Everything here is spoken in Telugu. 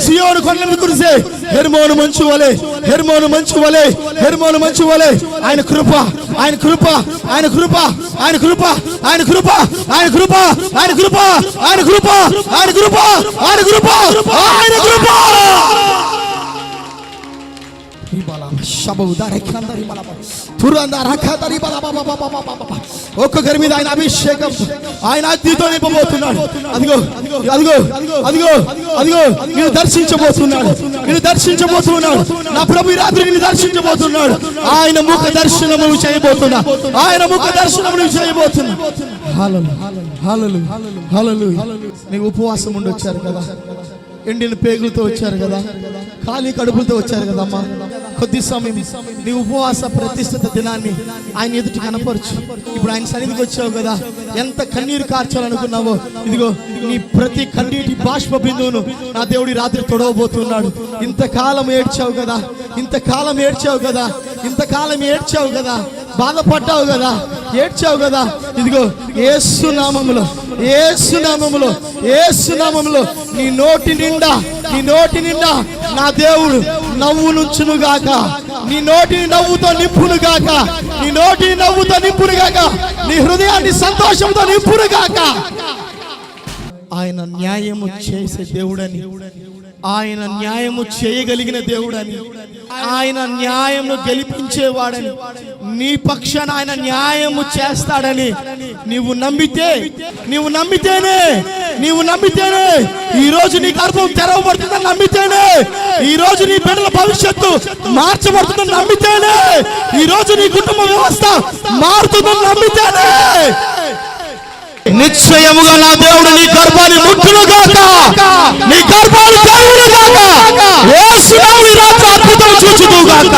సియోను కొండ మీద కురిసే హెర్మోను మంచు వలె, హెర్మోను మంచు వలె, హెర్మోను మంచు వలె ఆయన కృప, ఆయన కృప, ఆయన కృప, ఆయన కృప, ఆయన కృప, ఆయన కృప, ఆయన కృప, ఆయన కృప, ఆయన కృప, ఆయన కృప, ఆయన కృప. ఒక్కొక్కరి మీద ఆయన అభిషేకం, ఆయన అగ్నితో నింపబోతున్నాడు. అదిగో అదిగో అదిగో అదిగో నేను దర్శించబోతున్నాడు, నేను దర్శించబోతున్నాడు. నా ప్రభు రాత్రి నేను దర్శించబోతున్నాడు. ఆయన ముఖ దర్శనములు చేయబోతున్నా, ఆయన ముఖ దర్శనములు చేయబోతున్నా. హల్లెలూయా, హల్లెలూయా. నీవు ఉపవాసం ఉండి వచ్చారు కదా, ఎండిన పేగులతో వచ్చారు కదా, ఖాళీ కడుపులతో వచ్చారు కదమ్మా. కొద్ది సమయం నీ ఉపవాస ప్రతిష్ఠిత దినాన్ని ఆయన ఎదుటి కనపరచు. ఇప్పుడు ఆయన సన్నిధికి వచ్చావు కదా, ఎంత కన్నీరు కార్చాలనుకున్నావో ఇదిగో నీ ప్రతి కన్నీటి బాష్ప బిందువును నా దేవుడి రాత్రి తొడవబోతున్నాడు. ఇంతకాలం ఏడ్చావు కదా, ఇంతకాలం ఏడ్చావు కదా, ఇంతకాలం ఏడ్చావు కదా, బాధపడ్డావు కదా, ఏడ్చావు కదా. ఇదిగో యేసు నామములో, యేసు నామములో, యేసు నామములో నీ నోటి నిండా, నీ నోటి నిండా నా దేవుడు నవ్వు నుంచును గాక, నీ నోటిని నవ్వుతో నింపును గాక, నీ నోటిని నవ్వుతో నింపును గాక, నీ హృదయాన్ని సంతోషంతో నింపును గాక. ఆయన న్యాయము చేసే దేవుడని, ఆయన న్యాయము చేయగలిగిన దేవుడని, ఆయన న్యాయమును గెలిపించేవాడని, నీ పక్షాన ఆయన న్యాయము చేస్తాడని నీవు నమ్మితే, నీవు నమ్మితేనే, నీవు నమ్మితేనే ఈ రోజు నీ గర్భం తెరవబడుతుందని నమ్మితేనే, ఈ రోజు నీ బిడ్డల భవిష్యత్తు మార్చబడుతుందని నమ్మితేనే, ఈ రోజు నీ కుటుంబ వ్యవస్థ మారుతుందని నమ్మితేనే నిశ్చయముగా నా దేవుడు నీ గర్భాన్ని ముట్టును గాక, నీ గర్భాన్ని తెరువును గాక, యేసు నామమున అద్భుతం చూచును గాక.